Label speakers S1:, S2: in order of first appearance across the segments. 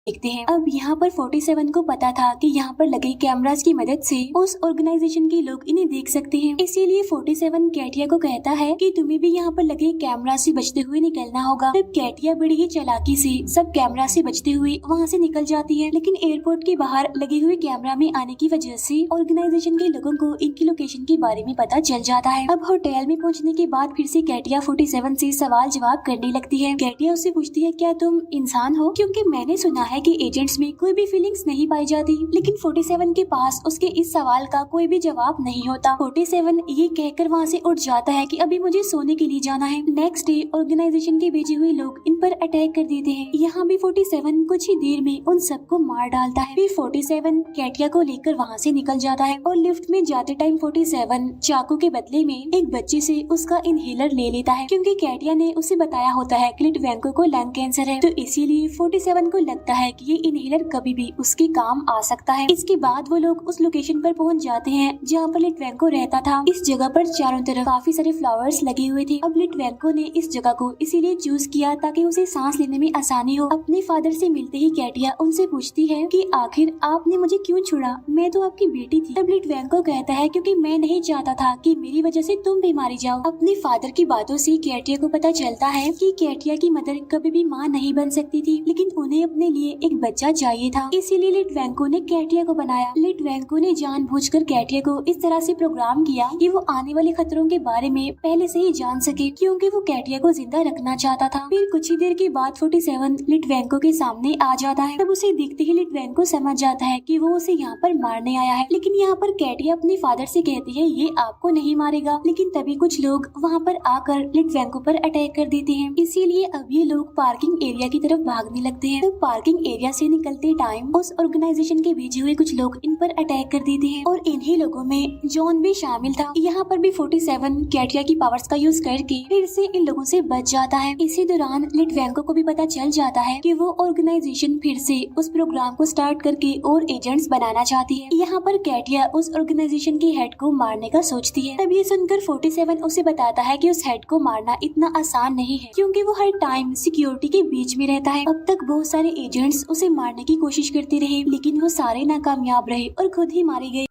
S1: देखते हैं। अब यहाँ पर 47 को पता था कि यहाँ पर लगे कैमरास की मदद से उस ऑर्गेनाइजेशन के लोग इन्हें देख सकते हैं। इसीलिए 47 कैटिया को कहता है कि तुम्हें भी यहाँ पर लगे कैमरा से बचते हुए निकलना होगा। तब कैटिया बड़ी ही चालाकी से सब कैमरा से बचते हुए वहाँ से निकल जाती है, लेकिन एयरपोर्ट के बाहर लगे हुए कैमरा में आने की वजह से ऑर्गेनाइजेशन के लोगों को इनकी लोकेशन के बारे में पता चल जाता है। अब होटल में पहुँचने के बाद फिर से कैटिया 47 से सवाल जवाब करने लगती है। कैटिया उससे पूछती है, क्या तुम इंसान हो? क्योंकि मैंने सुना है कि एजेंट्स में कोई भी फीलिंग्स नहीं पाई जाती। लेकिन 47 के पास उसके इस सवाल का कोई भी जवाब नहीं होता। 47 ये कहकर वहाँ से उठ जाता है कि अभी मुझे सोने के लिए जाना है। नेक्स्ट डे ऑर्गेनाइजेशन के भेजे हुए लोग इन पर अटैक कर देते हैं। यहाँ भी 47 कुछ ही देर में उन सबको मार डालता है। फिर 47 कैटिया को लेकर वहाँ से निकल जाता है और लिफ्ट में जाते टाइम 47 चाकू के बदले में एक बच्चे से उसका इनहेलर ले लेता है, क्योंकि कैटिया ने उसे बताया होता है कि लिटवेंको को लंग कैंसर है। तो इसीलिए 47 को लगता है कि ये इनहेलर कभी भी उसके काम आ सकता है। इसके बाद वो लोग उस लोकेशन पर पहुंच जाते हैं जहाँ पर लिटवेंको रहता था। इस जगह पर चारों तरफ काफी सारे फ्लावर्स लगे हुए थे। अब लिटवेंको ने इस जगह को इसीलिए चूज किया ताकि उसे सांस लेने में आसानी हो। अपने फादर से मिलते ही कैटिया उनसे पूछती है कि आखिर आपने मुझे क्यों छोड़ा? मैं तो आपकी बेटी थी। तब लिटवेंको कहता है, क्योंकि मैं नहीं चाहता था कि मेरी वजह से तुम भी मारी जाओ। अपने फादर की बातों से कैटिया को पता चलता है कि कैटिया की मदर कभी भी माँ नहीं बन सकती थी, लेकिन उन्हें अपने लिए एक बच्चा चाहिए था। इसीलिए लिटवेंको ने कैटिया को बनाया। लिटवेंको ने जानबूझकर कैटिया को इस तरह से प्रोग्राम किया कि वो आने वाले खतरों के बारे में पहले से ही जान सके, क्योंकि वो कैटिया को जिंदा रखना चाहता था। फिर कुछ ही देर के बाद 47 लिटवेंको के सामने आ जाता है। तब उसे देखते ही लिटवेंको समझ जाता है कि वो उसे यहाँ पर मारने आया है। लेकिन यहाँ पर कैटिया अपने फादर से कहती है, ये आपको नहीं मारेगा। लेकिन तभी कुछ लोग वहाँ पर आकर लिटवेंको पर अटैक कर देते हैं। इसीलिए अब ये लोग पार्किंग एरिया की तरफ भागने लगते हैं। तो पार्किंग एरिया से निकलते टाइम उस ऑर्गेनाइजेशन के भेजे हुए कुछ लोग इन पर अटैक कर देते हैं और इन्हीं लोगों में जॉन भी शामिल था। यहाँ पर भी 47 कैटिया की पावर्स का यूज करके फिर से इन लोगों से बच जाता है। इसी दौरान लिटवेंको को भी पता चल जाता है कि वो ऑर्गेनाइजेशन फिर से उस प्रोग्राम को स्टार्ट करके और एजेंट्स बनाना चाहती है। यहाँ पर कैटिया उस ऑर्गेनाइजेशन के हेड को मारने का सोचती है। तब ये सुनकर 47 उसे बताता है कि उस हेड को मारना इतना आसान नहीं है, क्योंकि वो हर टाइम सिक्योरिटी के बीच में रहता है। अब तक बहुत सारे एजेंट्स उसे मारने की कोशिश करते रहे, लेकिन वो सारे नाकामयाब रहे और खुद ही मारे गए।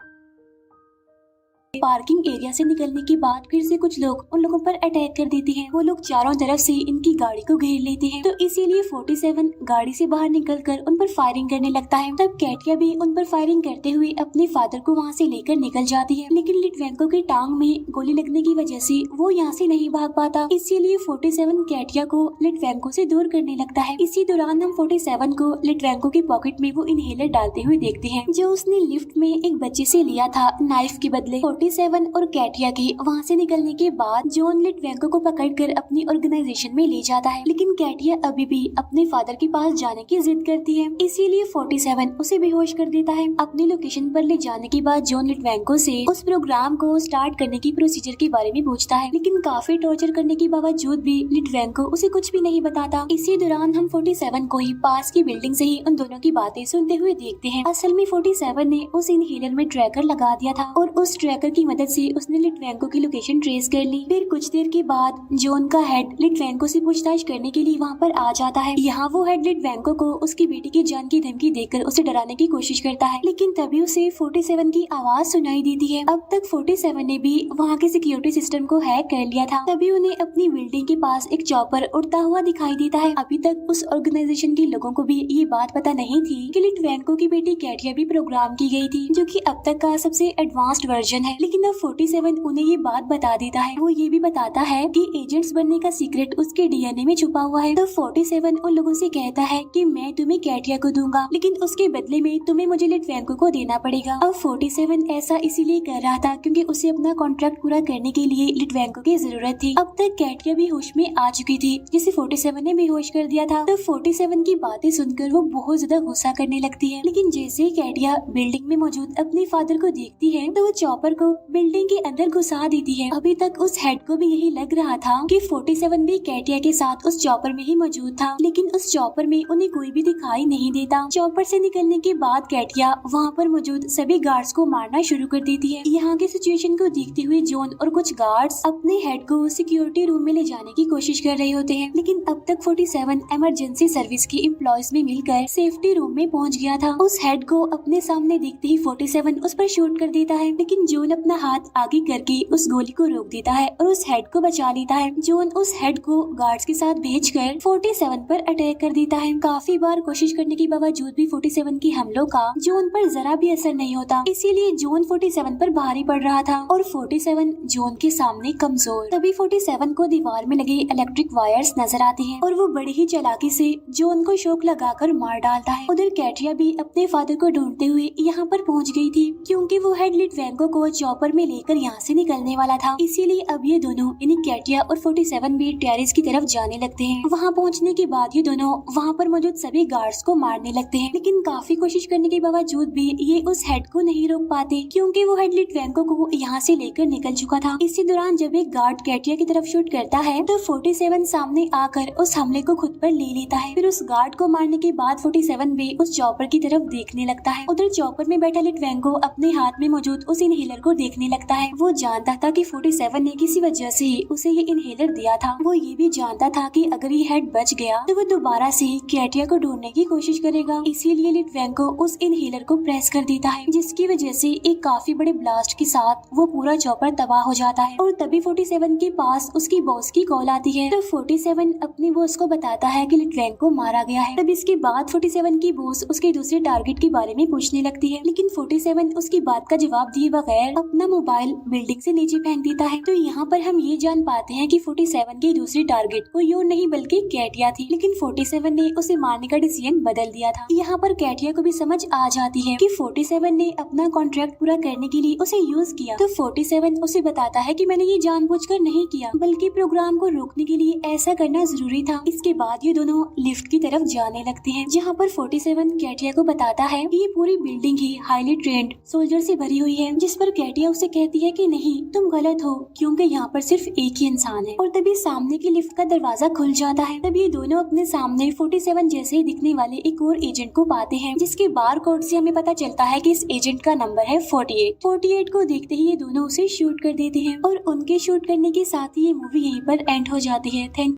S1: पार्किंग एरिया से निकलने के बाद फिर से कुछ लोग उन लोगों पर अटैक कर देते हैं। वो लोग चारों तरफ से इनकी गाड़ी को घेर लेते हैं। तो इसीलिए 47 गाड़ी से बाहर निकलकर उन पर फायरिंग करने लगता है। तब कैटिया भी उन पर फायरिंग करते हुए अपने फादर को वहाँ से लेकर निकल जाती है, लेकिन लिटवेंको की टांग में गोली लगने की वजह से वो यहाँ से नहीं भाग पाता। इसीलिए 47 कैटिया को लिटवेंको से दूर करने लगता है। इसी दौरान हम 47 को लिटवेंको की पॉकेट में वो इनहेलर डालते हुए देखते हैं, जो उसने लिफ्ट में एक बच्चे से लिया था नाइफ के बदले। 47 और कैटिया के वहाँ से निकलने के बाद जॉन लिटवेंको को पकड़कर अपनी ऑर्गेनाइजेशन में ले जाता है, लेकिन कैटिया अभी भी अपने फादर के पास जाने की जिद करती है। इसीलिए 47 उसे बेहोश कर देता है। अपनी लोकेशन पर ले जाने के बाद जॉन लिटवेंको से उस प्रोग्राम को स्टार्ट करने की प्रोसीजर के बारे में पूछता है, लेकिन काफी टॉर्चर करने के बावजूद भी लिटवेंको उसे कुछ भी नहीं बताता। इसी दौरान हम 47 को ही पास की बिल्डिंग से ही उन दोनों की बातें सुनते हुए देखते हैं। असल में 47 ने उस इनहेलर में ट्रैकर लगा दिया था और उस ट्रैकर की मदद से उसने लिटवेंको की लोकेशन ट्रेस कर ली। फिर कुछ देर के बाद जॉन का हेड लिटवेंको से पूछताछ करने के लिए वहाँ पर आ जाता है। यहाँ वो हेड लिटवेंको को उसकी बेटी की जान की धमकी देकर उसे डराने की कोशिश करता है, लेकिन तभी उसे 47 की आवाज सुनाई देती है। अब तक 47 ने भी वहाँ के सिक्योरिटी सिस्टम को हैक कर लिया था। तभी उन्हें अपनी बिल्डिंग के पास एक चॉपर उड़ता हुआ दिखाई देता है। अभी तक उस ऑर्गेनाइजेशन के लोगों को भी ये बात पता नहीं थी कि लिटवेंको की बेटी कैटिया भी प्रोग्राम की गई थी, जो कि अब तक का सबसे एडवांस्ड वर्जन है। लेकिन अब 47 उन्हें ये बात बता देता है। वो ये भी बताता है कि एजेंट्स बनने का सीक्रेट उसके डीएनए में छुपा हुआ है। तो 47 उन लोगों से कहता है कि मैं तुम्हें कैटिया को दूंगा, लेकिन उसके बदले में तुम्हें मुझे लिटवेंको को देना पड़ेगा। अब 47 ऐसा इसीलिए कर रहा था क्योंकि उसे अपना कॉन्ट्रैक्ट पूरा करने के लिए लिटवेंको की जरूरत थी। अब तक कैटिया भी होश में आ चुकी थी, जिसे 47 ने बेहोश कर दिया था। तो 47 की बातें सुनकर वो बहुत ज्यादा गुस्सा करने लगती है, लेकिन जैसे ही कैटिया बिल्डिंग में मौजूद अपने फादर को देखती है तो वो चॉपर को को बिल्डिंग के अंदर घुसा देती है। अभी तक उस हेड को भी यही लग रहा था कि 47 भी कैटिया के साथ उस चॉपर में ही मौजूद था, लेकिन उस चॉपर में उन्हें कोई भी दिखाई नहीं देता। चॉपर से निकलने के बाद कैटिया वहाँ पर मौजूद सभी गार्ड्स को मारना शुरू कर देती है। यहाँ की सिचुएशन को देखते हुए जॉन और कुछ गार्ड्स अपने हेड को सिक्योरिटी रूम में ले जाने की कोशिश कर रहे होते हैं, लेकिन अब तक 47 इमरजेंसी सर्विस के एम्प्लॉयज में मिलकर सेफ्टी रूम में पहुँच गया था। उस हेड को अपने सामने देखते ही 47 उस पर शूट कर देता है, लेकिन जॉन अपना हाथ आगे करके उस गोली को रोक देता है और उस हेड को बचा लेता है। जॉन उस हेड को गार्ड्स के साथ भेजकर 47 पर अटैक कर देता है। काफी बार कोशिश करने के बावजूद भी 47 की हमलों का जॉन पर जरा भी असर नहीं होता, इसीलिए जॉन 47 पर भारी पड़ रहा था और 47 जॉन के सामने कमजोर। तभी 47 को दीवार में लगे इलेक्ट्रिक वायर्स नजर आते हैं और वो बड़ी ही चालाकी से जॉन को शॉक लगाकर मार डालता है। उधर कैटिया भी अपने फादर को ढूंढते हुए यहाँ पर पहुँच गई थी, क्योंकि वो हेड लिटवेंको को चॉपर में लेकर यहाँ से निकलने वाला था। इसीलिए अब ये दोनों यानी कैटिया और 47 भी टेरेस की तरफ जाने लगते हैं। वहाँ पहुँचने के बाद ये दोनों वहाँ पर मौजूद सभी गार्ड्स को मारने लगते हैं, लेकिन काफी कोशिश करने के बावजूद भी ये उस हेड को नहीं रोक पाते, क्योंकि वो हेड लिटवेंको को यहाँ से लेकर निकल चुका था। इसी दौरान जब एक गार्ड कैटिया की तरफ शूट करता है तो 47 सामने आकर उस हमले को खुद पर ले लेता है। फिर उस गार्ड को मारने के बाद 47 भी उस चॉपर की तरफ देखने लगता है। उधर चॉपर में बैठा लिटवेंको अपने हाथ में मौजूद उस इनहेलर को देखने लगता है। वो जानता था कि 47 ने किसी वजह से उसे ये इनहेलर दिया था। वो ये भी जानता था कि अगर ये हेड बच गया तो वो दोबारा से कैटिया को ढूंढने की कोशिश करेगा, इसीलिए लिटवेंको उस इनहेलर को प्रेस कर देता है, जिसकी वजह से एक काफी बड़े ब्लास्ट के साथ वो पूरा चॉपर तबाह हो जाता है। और तभी 47 के पास उसकी बॉस की कॉल आती है, तो 47 अपनी बॉस को बताता है कि लिटवेंको मारा गया है। तब इसके बाद 47 की बॉस उसके दूसरे टारगेट के बारे में पूछने लगती है, लेकिन 47 उसकी बात का जवाब दिए बगैर अपना मोबाइल बिल्डिंग से नीचे फेंक देता है। तो यहाँ पर हम ये जान पाते हैं कि 47 की दूसरी टारगेट कोई और नहीं बल्कि कैटिया थी, लेकिन 47 ने उसे मारने का डिसीजन बदल दिया था। यहाँ पर कैटिया को भी समझ आ जाती है कि 47 ने अपना कॉन्ट्रैक्ट पूरा करने के लिए उसे यूज किया। तो 47 उसे बताता है कि मैंने ये जानबूझकर नहीं किया, बल्कि प्रोग्राम को रोकने के लिए ऐसा करना जरूरी था। इसके बाद ये दोनों लिफ्ट की तरफ जाने लगते हैं, जहाँ पर 47 कैटिया को बताता है कि ये पूरी बिल्डिंग ही हाईली ट्रेंड सोल्जर से भरी हुई है, जिस पर कैटिया उसे कहती है कि नहीं, तुम गलत हो, क्योंकि यहाँ पर सिर्फ एक ही इंसान है। और तभी सामने की लिफ्ट का दरवाजा खुल जाता है। तभी ये दोनों अपने सामने 47 जैसे ही दिखने वाले एक और एजेंट को पाते हैं, जिसके बार कोड से हमें पता चलता है कि इस एजेंट का नंबर है 48 को देखते ही ये दोनों उसे शूट कर देते हैं और उनके शूट करने के साथ ही ये मूवी यहीं पर एंड हो जाती है। थैंक